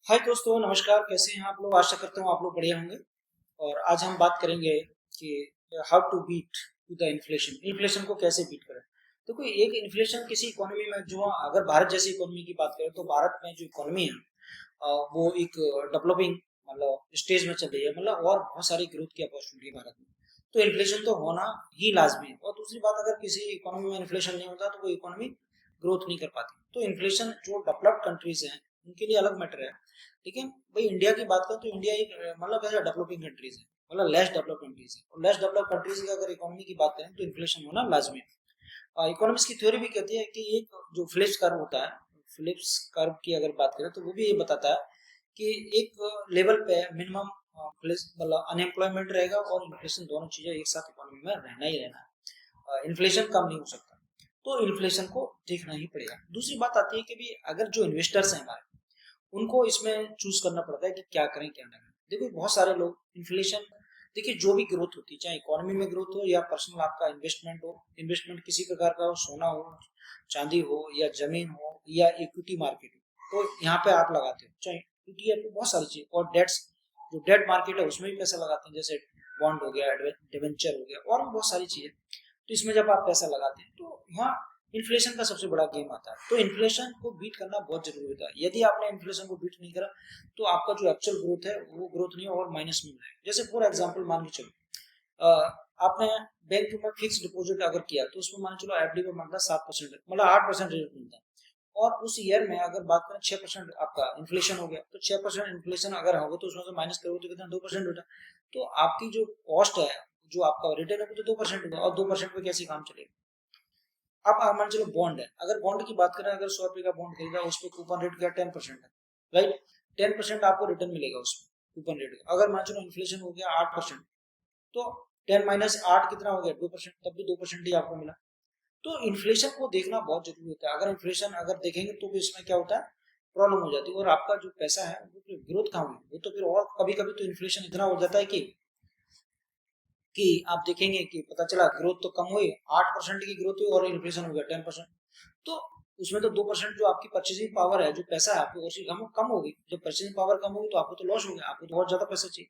हाय दोस्तों, नमस्कार। कैसे हैं आप लोग? आशा करता हूँ आप लोग बढ़िया होंगे। और आज हम बात करेंगे कि how to beat to the inflation. Inflation को कैसे बीट करें। तो कोई एक इन्फ्लेशन किसी इकोनॉमी में, जो अगर भारत जैसी इकोनॉमी की बात करें तो भारत में जो इकोनॉमी है वो एक डेवलपिंग मतलब स्टेज में चल रही है, मतलब और बहुत सारी ग्रोथ की अपॉर्चुनिटी है भारत में। तो इन्फ्लेशन तो होना ही लाजमी है। और दूसरी बात, अगर किसी इकोनॉमी में इन्फ्लेशन नहीं होता तो वो इकोनॉमी ग्रोथ नहीं कर पाती। तो इन्फ्लेशन जो डेवलप्ड कंट्रीज हैं उनके लिए अलग मैटर है। लेकिन भाई इंडिया की बात करें तो इंडिया एक मतलब ऐसा डेवलपिंग कंट्रीज है, मतलब लेस डेवलप कंट्रीज है। और लेस डेवलप कंट्रीज की अगर इकोनॉमी की बात करें तो इन्फ्लेशन होना लाजमी है। इकोनॉमिक्स की थ्योरी भी कहती है कि एक जो फिलिप्स कर्व होता है, फिलिप्स कर्व की अगर बात करें तो वो भी ये बताता है कि एक लेवल पे मिनिमम मतलब अनएम्प्लॉयमेंट रहेगा और इन्फ्लेशन, दोनों चीजें एक साथ इकोनॉमी में रहना ही रहना है। इन्फ्लेशन कम नहीं हो सकता। तो इन्फ्लेशन को देखना ही पड़ेगा। दूसरी बात आती है कि भी अगर जो इन्वेस्टर्स हैं हमारे, उनको इसमें चूज करना पड़ता है कि क्या करें क्या ना करें। देखो बहुत सारे लोग इन्फ्लेशन, देखिए जो भी ग्रोथ होती है, चाहे इकोनॉमी में ग्रोथ हो या पर्सनल आपका इन्वेस्टमेंट हो, इन्वेस्टमेंट किसी प्रकार का हो, सोना हो, चांदी हो या जमीन हो या इक्विटी मार्केट हो, तो यहाँ पे आप लगाते हो। चाहे इक्विटी है तो बहुत सारी चीज, और डेट्स, जो डेट मार्केट है उसमें भी पैसा लगाते हैं, जैसे बॉन्ड हो गया, डिवेंचर हो गया, और भी बहुत सारी चीजें। तो इसमें जब आप पैसा लगाते हैं तो यहाँ इन्फ्लेशन का सबसे बड़ा गेम आता है। तो इन्फ्लेशन को बीट करना बहुत जरूरी होता है। यदि आपने इन्फ्लेशन को बीट नहीं करा तो आपका जो एक्चुअल ग्रोथ है वो ग्रोथ नहीं और माइनस में है। जैसे फॉर एग्जांपल मान के चलो, आपने बैंक में फिक्स डिपॉजिट अगर किया तो उसमें मान चलो एफडी में मतलब 7%, मतलब 8% रेट मिलता है। और उस ईयर में अगर बात करें 6% आपका इन्फ्लेशन हो गया, तो 6% इन्फ्लेशन अगर होगा तो उसमें से माइनस करोगे तो कितना, 2% बेटा। तो आपकी जो कॉस्ट है, जो आपका रिटर्न है वो तो 2% होगा, और 2% पे कैसे काम चलेगा। अब मान चलो बॉन्ड है, अगर बॉन्ड की बात करें, अगर 100 रुपए का बॉन्ड खरीदा, उस पर कूपन रेट क्या 10% है, राइट। 10% आपको रिटर्न मिलेगा उसमें कूपन रेट का। अगर मान चलो इन्फ्लेशन हो गया 8%, तो 10 - 8 कितना हो गया, 2%, तब भी 2% ही आपको मिला। तो इन्फ्लेशन को देखना बहुत जरूरी होता है। अगर इन्फ्लेशन अगर देखेंगे तो भी इसमें क्या होता है, प्रॉब्लम हो जाती है, और आपका जो पैसा है वो ग्रोथ कहाँ हुई, वो तो फिर, और कभी कभी तो इन्फ्लेशन इतना हो जाता है कि आप देखेंगे कि पता चला ग्रोथ तो कम हुई, 8% की ग्रोथ हुई और इन्फ्लेशन हो गया 10%। तो उसमें तो 2% जो आपकी परचेसिंग पावर है, जो पैसा है आपकी, और कम कम होगी। जब परचेसिंग पावर कम होगी तो आपको तो लॉस हो गया, आपको तो बहुत ज्यादा पैसा चाहिए।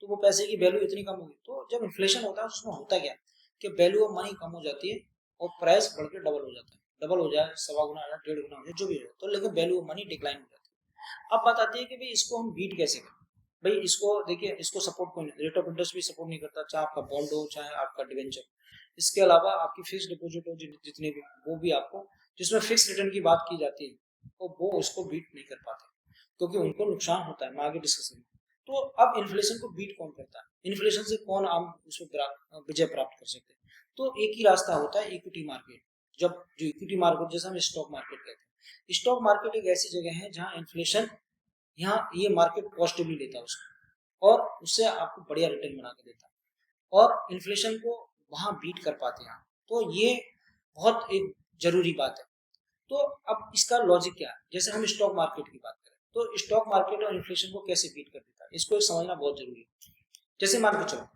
तो वो पैसे की वैल्यू इतनी कम होगी। तो जब इन्फ्लेशन होता है तो उसमें होता क्या कि वैल्यू ऑफ मनी कम हो जाती है और प्राइस बढ़ के डबल हो जाता है, डबल हो जाए, सवा गुना हो जाए, 1.5 गुना हो जाए, जो भी है, तो लेकिन वैल्यू ऑफ मनी डिक्लाइन हो जाती है। अब बात आती है कि भाई इसको हम बीट कैसे करें। भाई इसको देखिए, इसको सपोर्ट कोई नहीं, रेट ऑफ इंटरेस्ट भी सपोर्ट नहीं करता, चाहे आपका बॉन्ड हो चाहे आपका डिवेंचर। इसके अलावा आपकी फिक्स डिपॉजिट हो, जितने भी, वो भी आपको, जिसमें फिक्स रिटर्न की बात की जाती है, तो वो उसको बीट नहीं कर पाते, क्योंकि उनको नुकसान होता है। मैं आगे डिस्कस करूँ। तो अब इन्फ्लेशन को बीट कौन करता है, इन्फ्लेशन से कौन हम उसमें विजय प्राप्त कर सकते हैं। तो एक ही रास्ता होता है, इक्विटी मार्केट। जब जो इक्विटी मार्केट, जैसे हम स्टॉक मार्केट कहते हैं, स्टॉक मार्केट एक ऐसी जगह है जहाँ इन्फ्लेशन, यहाँ ये मार्केट पॉजिटिवली लेता है उसको, और उससे आपको बढ़िया रिटर्न बना के देता है, और इन्फ्लेशन को वहां बीट कर पाते हैं। तो ये बहुत एक जरूरी बात है। तो अब इसका लॉजिक क्या है, जैसे हम स्टॉक मार्केट की बात करें तो स्टॉक मार्केट और इन्फ्लेशन को कैसे बीट कर देता है, इसको समझना बहुत जरूरी है। जैसे मान के चलो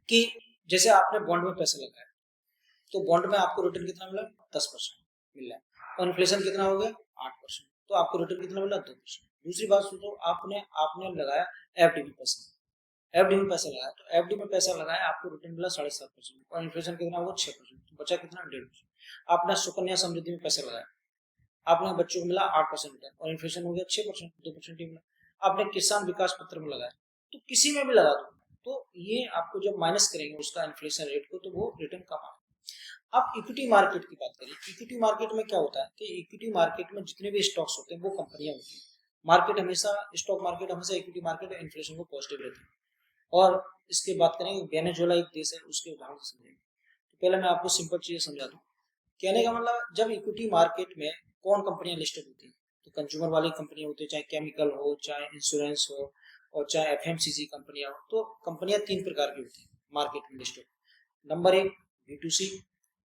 कि जैसे आपने बॉन्ड में पैसा लगाया, तो बॉन्ड में आपको रिटर्न कितना मिला, 10% मिल रहा है, और इन्फ्लेशन कितना हो गया, 8%, तो आपको रिटर्न कितना मिला, 2%। दूसरी बात सुनो, आपने आपने लगाया एफडी में पैसा, एफडी में पैसा लगाया, तो एफडी में पैसा लगाया, आपको रिटर्न मिला 7.5%, और इन्फ्लेशन कितना हुआ, 6%, तो बचा कितना, 1.5%। आपने सुकन्या समृद्धि में पैसा लगाया, आपने बच्चों को मिला 8% रिटर्न, और इन्फ्लेशन हो गया 6%, 2% ही मिला। आपने किसान विकास पत्र में लगाया, तो किसी में भी लगा दो, तो ये आपको जब माइनस करेंगे उसका इन्फ्लेशन रेट को, तो वो रिटर्न कम आएगा। अब इक्विटी मार्केट की बात करें, इक्विटी मार्केट में क्या होता है कि इक्विटी मार्केट में जितने भी स्टॉक्स होते हैं वो कंपनियां होती हैं। मार्केट हमेशा, स्टॉक मार्केट हमेशा, इक्विटी मार्केट इन्फ्लेशन को पॉजिटिव रहती है। और इसके बात करेंगे, वेनेजुएला एक देश है, उसके उदाहरण से समझेंगे। तो पहले मैं आपको सिंपल चीजें समझा दूं। कहने का मतलब, जब इक्विटी मार्केट में कौन कंपनियां लिस्टेड होती हैं, तो कंज्यूमर वाली कंपनियां होती है, चाहे केमिकल हो, चाहे इंश्योरेंस हो, और चाहे एफएमसीजी कंपनियां हो। तो कंपनियां तीन प्रकार की होती हैं मार्केट में लिस्टेड। नंबर एक, B to C.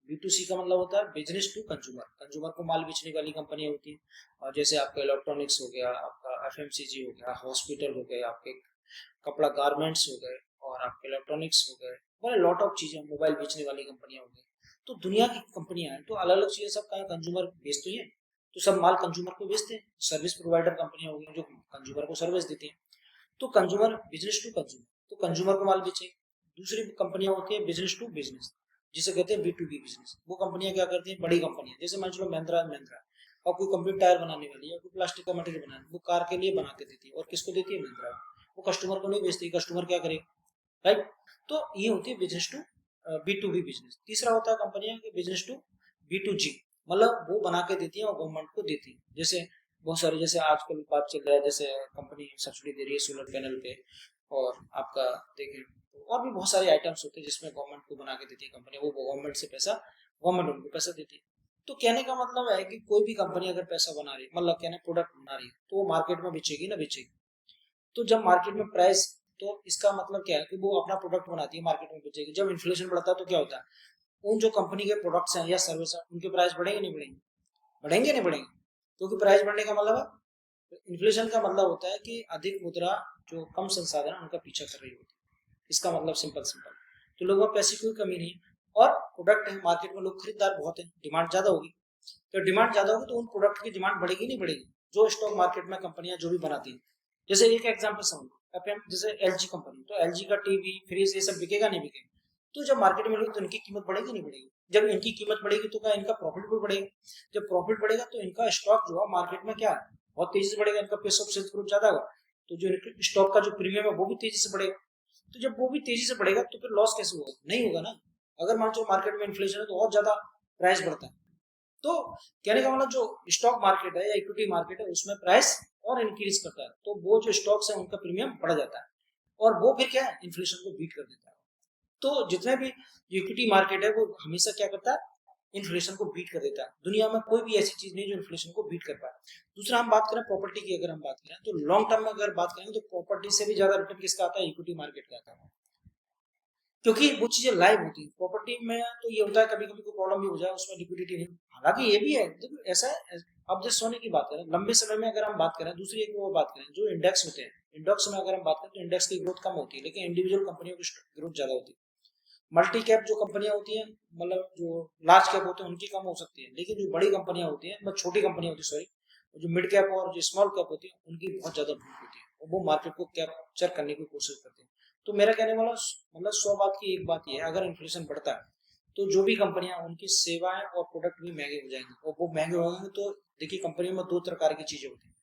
B to C का मतलब होता है बिजनेस टू कंज्यूमर, कंज्यूमर को माल बेचने वाली कंपनियां होती हैं। और जैसे आपका इलेक्ट्रॉनिक्स हो गया, आपका एफएमसीजी हो गया, हॉस्पिटल हो गए, आपके कपड़ा गारमेंट्स हो गए, और आपके इलेक्ट्रॉनिक्स हो गए, बड़े लॉट ऑफ चीजें, मोबाइल बेचने वाली कंपनियां हो गई। तो दुनिया की कंपनियां हैं, तो अलग अलग चीजें सब का कंज्यूमर बेचती है। तो सब माल कंज्यूमर को बेचते हैं। सर्विस प्रोवाइडर कंपनियां होगी जो कंज्यूमर को सर्विस देती हैं। तो कंज्यूमर बिजनेस टू कंज्यूमर, तो कंज्यूमर को माल बेचेगी। दूसरी कंपनियां होती है बिजनेस टू बिजनेस, जिसे कहते हैं B2B बिजनेस। वो कंपनियां क्या करती हैं, बड़ी कंपनियां, जैसे मान चलो महिंद्रा और कोई कंपनी टायर बनाने वाली है, कोई प्लास्टिक का मटेरियल बनाने, वो कार के लिए बना के देती है। और किसको देती है, महिंद्रा। वो कस्टमर को नहीं बेचती, कस्टमर क्या करे, राइट। तो ये होती है बिजनेस टू B2B बिजनेस। तीसरा होता है कंपनियां के बिजनेस टू B2G, मतलब वो बना के देती है और गवर्नमेंट को देती है। जैसे बहुत सारे, जैसे आजकल बात चल रहा है, जैसे कंपनी सब्सिडी दे रही है सोलर पैनल पे, और आपका देखें तो और भी बहुत सारे आइटम्स होते हैं जिसमें गवर्नमेंट को बना के देती है कंपनी, वो गवर्नमेंट से पैसा, गवर्नमेंट उनको पैसा देती है। तो कहने का मतलब है कि कोई भी कंपनी अगर पैसा बना रही है, मतलब कहने प्रोडक्ट बना रही है, तो वो मार्केट में बेचेगी ना बेचेगी। तो जब मार्केट में प्राइस, तो इसका मतलब क्या है कि वो अपना प्रोडक्ट बनाती है, मार्केट में बेचेगी। जब इन्फ्लेशन बढ़ता है तो क्या होता है, उन जो कंपनी के प्रोडक्ट्स हैं या सर्विस है, उनके प्राइस बढ़ेंगे नहीं बढ़ेंगे, बढ़ेंगे नहीं बढ़ेंगे। क्योंकि प्राइस बढ़ने का मतलब है, इन्फ्लेशन का मतलब होता है कि अधिक मुद्रा जो कम संसाधन है उनका पीछा कर रही होती है। इसका मतलब सिंपल सिंपल, तो लोगों को पैसे की कोई कमी नहीं है, और प्रोडक्ट है मार्केट में, लोग खरीदार बहुत है, डिमांड ज्यादा होगी। तो डिमांड ज्यादा होगी तो उन प्रोडक्ट की डिमांड बढ़ेगी नहीं बढ़ेगी, जो स्टॉक मार्केट में कंपनियां जो भी बनाती हैं। जैसे एक एग्जांपल समझ, जैसे LG कंपनी, तो LG का टीवी फ्रिज ये सब बिकेगा नहीं बिकेगा। तो जब मार्केट में लोग, तो इनकी कीमत बढ़ेगी नहीं बढ़ेगी। जब इनकी कीमत बढ़ेगी तो क्या इनका प्रॉफिट भी बढ़ेगा। जब प्रॉफिट बढ़ेगा तो इनका स्टॉक जो है मार्केट में क्या है, बहुत तेजी से बढ़ेगा, इनका पेस ऑफ सेल्स ग्रोथ ज्यादा होगा। तो जो स्टॉक का जो प्रीमियम है वो भी तेजी से बढ़ेगा। तो जब वो भी तेजी से बढ़ेगा तो फिर लॉस कैसे होगा, नहीं होगा ना। अगर मान लो मार्केट में इन्फ्लेशन है तो और ज्यादा प्राइस बढ़ता है। तो कहने का मतलब जो स्टॉक मार्केट है या इक्विटी मार्केट है उसमें प्राइस और इंक्रीज करता है, तो वो जो स्टॉक्स है उनका प्रीमियम बढ़ जाता है, और वो फिर क्या है, इन्फ्लेशन को बीट कर देता है। तो जितने भी इक्विटी मार्केट है वो हमेशा क्या करता है, इन्फ्लेशन को बीट कर देता है। दुनिया में कोई भी ऐसी चीज नहीं जो इन्फ्लेशन को बीट कर पाए। दूसरा, हम बात करें प्रॉपर्टी की, अगर हम बात करें तो लॉन्ग टर्म में अगर बात करें तो प्रॉपर्टी से भी ज्यादा रिटर्न किसका आता है, इक्विटी मार्केट का आता है। क्योंकि वो चीजें लाइव होती है। प्रॉपर्टी में तो ये होता है कभी कभी कोई प्रॉब्लम भी हो जाए, उसमें लिक्विडिटी नहीं। हालांकि ये भी है, देखो ऐसा है, अब जैसे सोने की बात करें, लंबे समय में अगर हम बात करें, दूसरी एक वो बात करें जो इंडेक्स होते हैं, इंडेक्स में अगर हम बात करें तो इंडेक्स की ग्रोथ कम होती है, लेकिन इंडिविजुअल कंपनियों की ग्रोथ ज्यादा होती है। मल्टी कैप जो कंपनियां होती हैं, मतलब जो लार्ज कैप होते हैं उनकी कम हो सकती है, लेकिन जो बड़ी कंपनियां होती है, मतलब छोटी कंपनियां होती है, सॉरी, जो मिड कैप और जो स्मॉल कैप होती है उनकी बहुत ज्यादा ग्रोथ होती है, और वो मार्केट को कैप्चर करने की कोशिश करते हैं। तो मेरा कहने वाला मतलब 100 बात की एक बात यह है, अगर इन्फ्लेशन बढ़ता है तो जो भी कंपनियां, उनकी सेवाएं और प्रोडक्ट भी महंगे हो जाएंगे, और वो महंगे होंगे तो देखिए कंपनियों में दो प्रकार की चीजें होती हैं।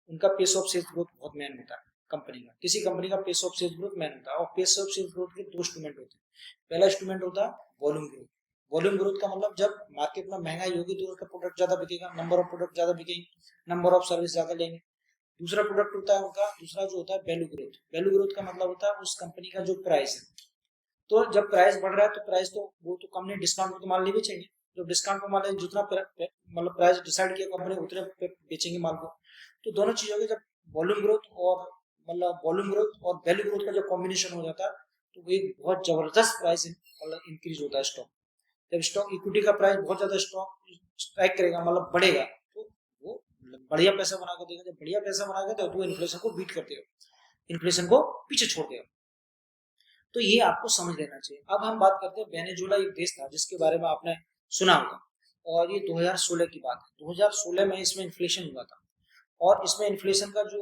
उनका पेस ऑफ सेल्स ग्रोथ बहुत मैन होता है कंपनी का, किसी कंपनी का पेस ऑफ सेल्स ग्रोथ मैन होता है, और पेस ऑफ सेल्स ग्रोथ के दो इंस्ट्रूमेंट होते हैं। पहला इंस्ट्रूमेंट होता है वॉल्यूम ग्रोथ। वॉल्यूम ग्रोथ का मतलब जब मार्केट में महंगाई होगी तो उसका प्रोडक्ट ज्यादा बिकेगा, नंबर ऑफ प्रोडक्ट ज्यादा बिकेंगे, नंबर ऑफ सर्विस ज्यादा लेंगे। दूसरा प्रोडक्ट होता है उनका, दूसरा जो होता है वैल्यू ग्रोथ। वैल्यू ग्रोथ का मतलब होता है उस कंपनी का जो प्राइस है, तो जब प्राइस बढ़ रहा है तो प्राइस तो वो तो कंपनी डिस्काउंट में तो माल नहीं बेचेंगे। जब डिस्काउंट में माल है, जितना मतलब प्राइस डिसाइड किया कंपनी उतने पे बेचेंगे माल को। तो दोनों चीजों के जब वॉल्यूम ग्रोथ और मतलब वॉल्यूम ग्रोथ और वैल्यू ग्रोथ का जब कॉम्बिनेशन हो जाता है तो वो एक बहुत जबरदस्त प्राइस मतलब इंक्रीज होता है स्टॉक। जब स्टॉक इक्विटी का प्राइस बहुत ज्यादा स्टॉक स्ट्राइक करेगा, मतलब बढ़ेगा, तो वो बढ़िया पैसा बना के देगा। जब बढ़िया पैसा बना के तो वो इन्फ्लेशन को बीट कर देगा, इन्फ्लेशन को पीछे छोड़ देगा। तो ये आपको समझ लेना चाहिए। अब हम बात करते हैं, वेनेजुएला एक देश था जिसके बारे में आपने सुना होगा, और ये 2016 की बात है। 2016 में इसमें इन्फ्लेशन हुआ था, और इसमें इन्फ्लेशन का जो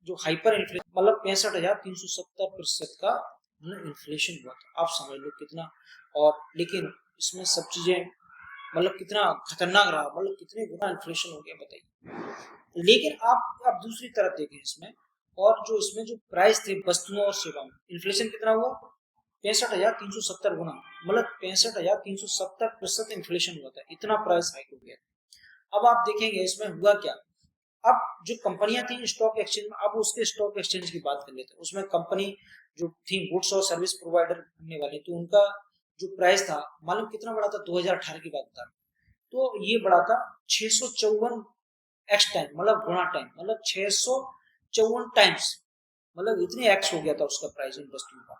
जो हाइपर इन्फ्लेशन, मतलब 65,370% का इन्फ्लेशन हुआ था। आप समझ लो कितना। और लेकिन इसमें सब चीजें मतलब कितना खतरनाक रहा, मतलब कितने गुना इन्फ्लेशन हो गया बताइए। लेकिन आप दूसरी तरफ देखें इसमें, और जो इसमें जो प्राइस थे वस्तुओं और सेवाओं, इन्फ्लेशन कितना हुआ, 65,370 गुना, मतलब 65,370% इन्फ्लेशन हुआ था, इतना प्राइस हाइक हो गया। अब आप देखेंगे इसमें हुआ क्या। अब जो कंपनियां थी स्टॉक एक्सचेंज में, अब उसके स्टॉक एक्सचेंज की बात कर लेते हैं। उसमें कंपनी जो थी गुड्स और सर्विस प्रोवाइडर करने वाली, तो उनका जो प्राइस था मालूम कितना बड़ा था, 2018 की बात बता, तो ये बड़ा था 654 एक्स टाइम, मतलब गुणा टाइम, मतलब 654 टाइम्स, मतलब इतने एक्स हो गया था उसका प्राइस इन वस्तुओं का।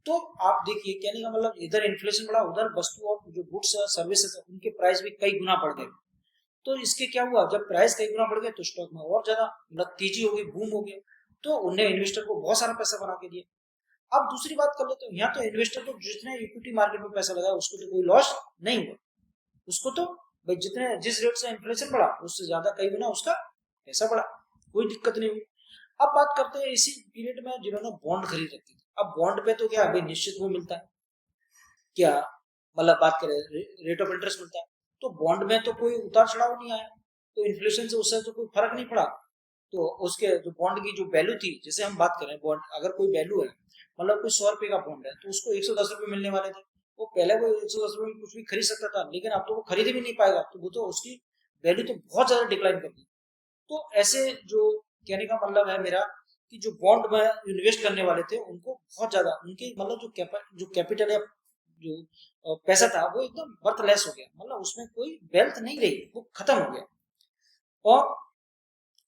तो आप देखिए कहने का मतलब इधर इन्फ्लेशन बढ़ा, उधर वस्तु और जो गुड्स सर्विसेज उनके प्राइस भी कई गुना बढ़ गए। तो इसके क्या हुआ, जब प्राइस कई गुना बढ़ गया तो स्टॉक में और ज्यादा मतलब तेजी हो गई, बूम हो गया। तो उन्हें इन्वेस्टर को बहुत सारा पैसा बना के दिया। अब दूसरी बात कर लेते हैं, यहाँ तो इन्वेस्टर को जितने इक्विटी मार्केट में पैसा लगाया उसको तो कोई लॉस नहीं हुआ, उसको तो भाई जिस रेट से इन्फ्लेशन बढ़ा उससे ज्यादा कई गुना उसका पैसा बढ़ा, कोई दिक्कत नहीं हुई। अब बात करते हैं इसी पीरियड में जिन्होंने बॉन्ड खरीद रखी थी। अब बॉन्ड पे तो क्या अभी निश्चित वो मिलता है, क्या मतलब बात करें रेट ऑफ इंटरेस्ट मिलता है, तो बॉन्ड में तो कोई उतार चढ़ाव नहीं आया, तो इन्फ्लेशन से उससे तो कोई फर्क नहीं पड़ा। तो उसके जो बॉन्ड की जो वैल्यू थी, जैसे हम बात करें बॉन्ड अगर कोई वैल्यू है, मतलब कोई 100 रुपए का बॉन्ड है तो उसको 110 रुपए मिलने वाले थे, वो पहले वो 110 रुपए में कुछ भी खरीद सकता था, लेकिन अब तो वो खरीद भी नहीं पाएगा, तो वो तो उसकी वैल्यू तो बहुत ज्यादा डिक्लाइन कर दी। तो ऐसे जो कहने का मतलब है मेरा कि जो बॉन्ड में इन्वेस्ट करने वाले थे उनको बहुत ज्यादा उनके मतलब जो कैपिटल या जो पैसा था वो एकदम वर्थलेस हो गया, मतलब उसमें कोई वेल्थ नहीं रही, वो खत्म हो गया। और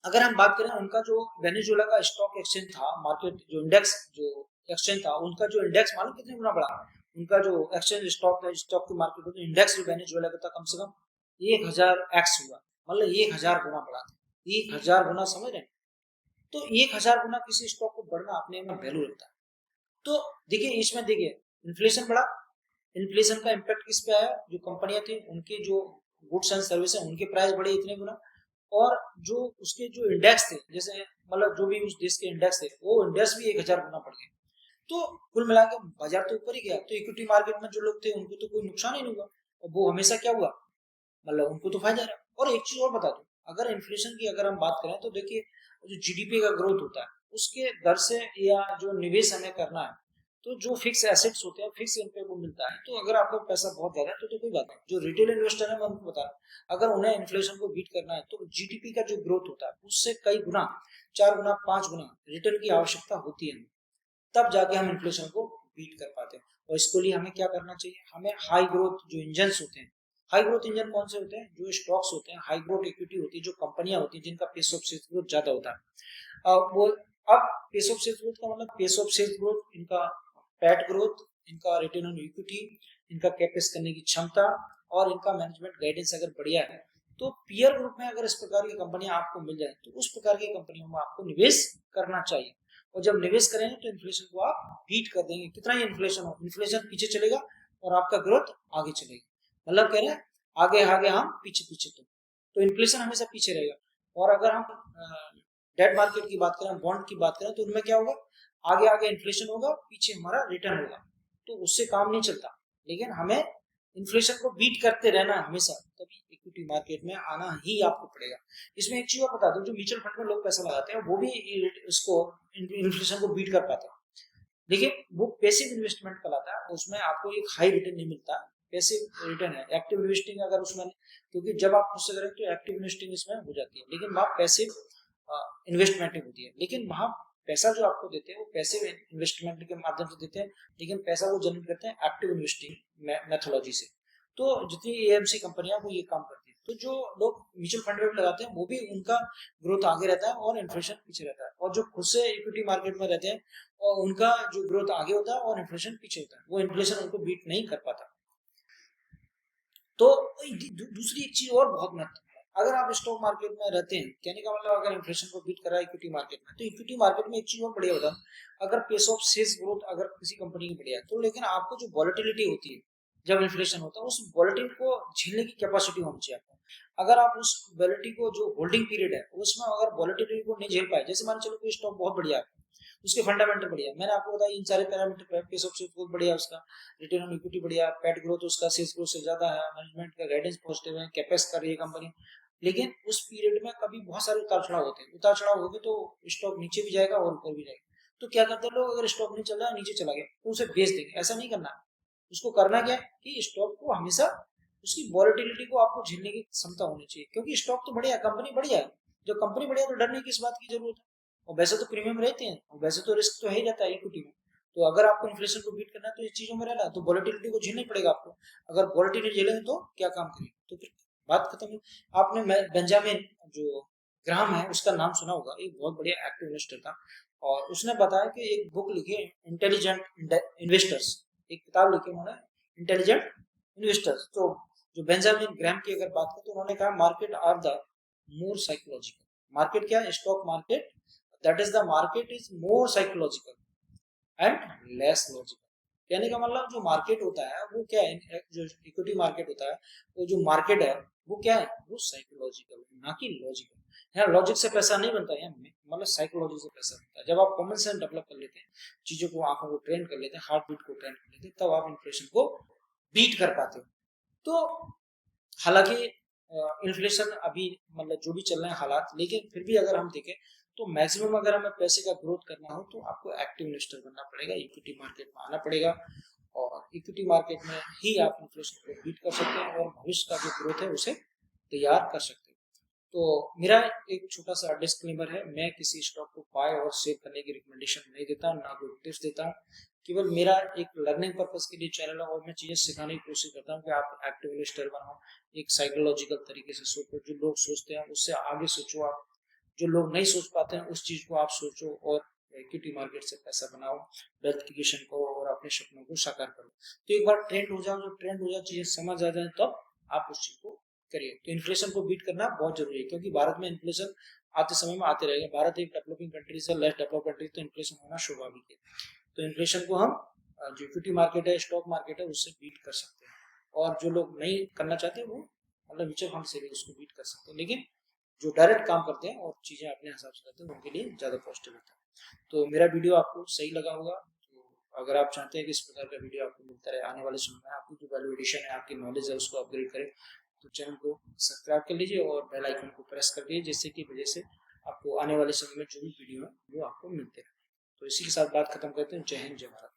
अगर हम बात करें उनका जो वेनेजुएला का स्टॉक एक्सचेंज था, मार्केट जो इंडेक्स जो एक्सचेंज था, उनका जो इंडेक्स मालूम कितने गुना बढ़ा, उनका जो एक्सचेंज स्टॉक था, स्टॉक की मार्केट का इंडेक्स जो वेनेजुएला का था, कम से कम 1000x हुआ, मतलब 1000 गुना बढ़ा था, 1000 गुना, समझ रहे हैं? तो 1000 गुना किसी स्टॉक को बढ़ना अपने में वैल्यू रखता है। तो देखिए इसमें देखिए इन्फ्लेशन बढ़ा, इन्फ्लेशन का इम्पैक्ट किस पे आया, जो कंपनियां थी उनकी जो गुड्स एंड सर्विस है उनके प्राइस बढ़े इतने गुना, और जो उसके जो इंडेक्स थे, जैसे मतलब जो भी उस देश के इंडेक्स थे वो इंडेक्स भी 1000 गुना बढ़ गए। तो कुल मिला के बाजार तो ऊपर ही गया, तो इक्विटी मार्केट में जो लोग थे उनको तो कोई नुकसान ही नहीं हुआ, और वो हमेशा क्या हुआ, मतलब उनको तो फायदा रहा। और एक चीज और बता दूं, अगर इन्फ्लेशन की अगर हम बात करें तो देखिए जो जीडीपी का ग्रोथ होता है उसके दर से, या जो निवेश हमें करना है, तो जो फिक्स एसेट्स होते हैं फिक्स इनकम को मिलता है, तो अगर आपका पैसा बहुत ज्यादा है तो कोई बात नहीं। जो रिटेल इन्वेस्टर है मैं उनको बता रहा हूँ, अगर उन्हें इन्फ्लेशन को बीट करना है तो जीडीपी का जो ग्रोथ होता है उससे कई गुना, 4 गुना 5 गुना रिटर्न की आवश्यकता होती है, तब जाके हम इन्फ्लेशन को बीट कर पाते हैं। और इसके लिए हमें क्या करना चाहिए, हमें हाई ग्रोथ जो इंजन होते हैं, हाई ग्रोथ इंजन कौन से होते हैं, जो स्टॉक्स होते हैं, हाई ग्रोथ इक्विटी होती है, जो कंपनियां होती हैं जिनका पेस ऑफ सेल्स ग्रोथ ज्यादा होता है। वो अब पेस ऑफ सेल्स ग्रोथ का मतलब पेस ऑफ सेल्स ग्रोथ, इनका पैट ग्रोथ, इनका रिटर्न ऑन इक्विटी, इनका कैपेक्स करने की क्षमता, और इनका मैनेजमेंट गाइडेंस अगर बढ़िया है, तो पीयर ग्रुप में अगर इस प्रकार की कंपनियां आपको मिल जाए तो उस प्रकार की कंपनियों में आपको निवेश करना चाहिए। और जब निवेश करेंगे तो इन्फ्लेशन को आप बीट कर देंगे, कितना ही इन्फ्लेशन हो, इन्फ्लेशन पीछे चलेगा और आपका ग्रोथ आगे चलेगा, मतलब कह रहे हैं आगे आगे हम पीछे पीछे, तो इन्फ्लेशन हमेशा पीछे रहेगा। और अगर हम डेट मार्केट की बात करें, बॉन्ड की बात करें, तो उनमें क्या होगा, आगे आगे इन्फ्लेशन होगा, पीछे हमारा रिटर्न होगा, तो उससे काम नहीं चलता। लेकिन हमें इन्फ्लेशन को बीट करते रहना है हमेशा, तभी इक्विटी मार्केट में आना ही आपको पड़ेगा। इसमें एक चीज और बता दूं, जो म्यूचुअल फंड में लोग पैसा लगाते हैं वो भी इसको इन्फ्लेशन को बीट कर पाते हैं, देखिए वो पैसिव इन्वेस्टमेंट कहलाता है, उसमें आपको एक हाई रिटर्न नहीं मिलता, पैसिव रिटर्न है। एक्टिव इन्वेस्टिंग अगर उसमें, क्योंकि जब आप खुद से करें तो एक्टिव इन्वेस्टिंग इसमें हो जाती है, लेकिन वहाँ पैसिव इन्वेस्टमेंट होती है, लेकिन वहाँ पैसा जो आपको देते हैं वो पैसिव इन्वेस्टमेंट के माध्यम से देते हैं, लेकिन पैसा वो जनरेट करते हैं एक्टिव इन्वेस्टिंग मेथोलॉजी से। तो जितनी एएमसी कंपनियां वो ये काम करती है, तो जो लोग म्यूचुअल फंड में लगाते हैं वो भी उनका ग्रोथ आगे रहता है और इन्फ्लेशन पीछे रहता है, और जो खुद से इक्विटी मार्केट में रहते हैं और उनका जो ग्रोथ आगे होता है और इन्फ्लेशन पीछे होता है, वो इन्फ्लेशन उनको बीट नहीं कर पाता। तो दूसरी एक चीज और बहुत महत्वपूर्ण है, अगर आप स्टॉक मार्केट में रहते हैं, कहने का मतलब अगर इन्फ्लेशन को बीट कर रहा है इक्विटी मार्केट में, तो इक्विटी मार्केट में एक चीज और बढ़िया होता है, अगर पेस ऑफ सेल्स ग्रोथ अगर किसी कंपनी की बढ़िया है तो, लेकिन आपको जो वॉलेटिलिटी होती है जब इन्फ्लेशन होता है, उस वॉलेटिलिटी को झेलने की कैपेसिटी होनी चाहिए आपको। अगर आप उस वॉलेटिलिटी को, जो होल्डिंग पीरियड है उसमें अगर वॉलेटिलिटी को नहीं झेल पाए, जैसे मान चलो कोई स्टॉक बहुत बढ़िया है, उसके फंडामेंटल बढ़िया, मैंने आपको बताया इन सारे parameter, pace of sales growth बढ़िया, उसका रिटर्न ऑन इक्विटी बढ़िया, पैट ग्रोथ उसका सेल्स ग्रोथ से ज्यादा है, मैनेजमेंट का गाइडेंस पॉजिटिव है, कैपेक्स कर रही है कंपनी, लेकिन उस पीरियड में कभी बहुत सारे उतार चढ़ाव होते हैं, उतार चढ़ाव होंगे तो स्टॉक नीचे भी जाएगा और ऊपर भी जाएगा। तो क्या करते हैं लोग, अगर स्टॉक नहीं चल रहा है, नीचे चला गया, तो उसे बेच देंगे, ऐसा नहीं करना। उसको करना क्या है कि स्टॉक को हमेशा उसकी वॉलेटिलिटी को आपको झेलने की क्षमता होनी चाहिए, क्योंकि स्टॉक तो बढ़िया है, कंपनी बढ़िया है, जब कंपनी बढ़िया है तो डरने की इस बात की जरूरत है। और वैसे तो प्रीमियम रहते हैं, और वैसे तो रिस्क तो है ही जाता है इक्विटी में, तो अगर आपको इन्फ्लेशन को बीट करना है तो इस चीजों में रहना है, तो वॉलेटिलिटी को झेलना ही पड़ेगा आपको। अगर वॉलेटिलिटी झेलेंगे तो क्या काम करेंगे, तो फिर बात खत्म है। आपने बेंजामिन जो ग्राहम है उसका नाम सुना होगा, एक बहुत बढ़िया एक्टिव इन्वेस्टर था, और उसने बताया कि एक बुक लिखी इंटेलिजेंट इन्वेस्टर्स, एक किताब लिखी उन्होंने इंटेलिजेंट इन्वेस्टर्स। तो जो बेंजामिन ग्राहम की अगर बात करें तो उन्होंने कहा market are the more psychological, market क्या है, stock market, that is the market is more psychological and less logical. कहने का मतलब जो मार्केट होता है वो क्या है, जो इक्विटी मार्केट होता है, वो जो मार्केट है वो क्या है, वो साइकोलॉजिकल है ना कि लॉजिकल। यहाँ लॉजिक से पैसा नहीं बनता है, मतलब साइकोलॉजी से पैसा बनता है। जब आप कॉमन सेंस डेवलप कर लेते हैं, चीजों को, आंखों को ट्रेन कर लेते हैं, हार्ट बीट को ट्रेन कर लेते हैं, तब आप इन्फ्लेशन को बीट कर पाते हो। तो हालांकि इन्फ्लेशन अभी मतलब जो भी चल रहे हैं हालात, लेकिन फिर भी अगर हम देखें तो मैक्सिमम अगर हमें पैसे का ग्रोथ करना हो तो आपको एक्टिव इन्वेस्टर बनना पड़ेगा, इक्विटी मार्केट में आना पड़ेगा, और इक्विटी मार्केट में ही आप इन्फ्लेशन को बीट कर सकते हैं और भविष्य का जो ग्रोथ है उसे तैयार कर सकते हैं। तो मेरा एक छोटा सा डिस्क्लेमर है, मैं किसी स्टॉक को बाय और सेल करने की रिकमेंडेशन नहीं देता, ना कोई टिप्स देता हूँ। केवल मेरा एक लर्निंग पर्पस के लिए चैनल है और मैं चीजें सिखाने की कोशिश करता हूँ कि आप एक्टिव इन्वेस्टर बनाओ, एक साइकोलॉजिकल तरीके से सोचो, जो लोग सोचते हैं उससे आगे सोचो आप, जो लोग नहीं सोच पाते हैं उस चीज को आप सोचो, और इक्विटी मार्केट से पैसा बनाओ, वेल्थ क्रिएशन करो और अपने सपनों को साकार करो। तो एक बार ट्रेंड हो जाओ, जो ट्रेंड हो जाए, चीजें समझ आ जाए, तब आप उस चीज को करिए। तो इन्फ्लेशन को बीट करना बहुत जरूरी है, क्योंकि भारत में इन्फ्लेशन आते समय में आते रहेगा। भारत एक डेवलपिंग कंट्री से लेस डेवलप कंट्री, तो इन्फ्लेशन होना स्वाभाविक है। तो इन्फ्लेशन को हम जो इक्विटी मार्केट है, स्टॉक मार्केट है, उससे बीट कर सकते हैं। और जो लोग नहीं करना चाहते वो मतलब म्यूचुअल फंड से भी उसको बीट कर सकते हैं, लेकिन जो डायरेक्ट काम करते हैं और चीजें अपने हिसाब से करते हैं उनके लिए ज्यादा पॉजिटिव होता है। तो मेरा वीडियो आपको सही लगा होगा, तो अगर आप चाहते हैं कि इस प्रकार का वीडियो आपको मिलता रहे आने वाले समय में, आपकी जो वैल्यू एडिशन है, आपकी नॉलेज है, उसको अपग्रेड करें, तो चैनल को सब्सक्राइब कर लीजिए और बेल आइकन को प्रेस कर दीजिए, जिससे की वजह से आपको आने वाले समय में जो भी वीडियो है वो आपको मिलते रहे। तो इसी के साथ बात खत्म करते हैं। जय हिंद, जय भारत।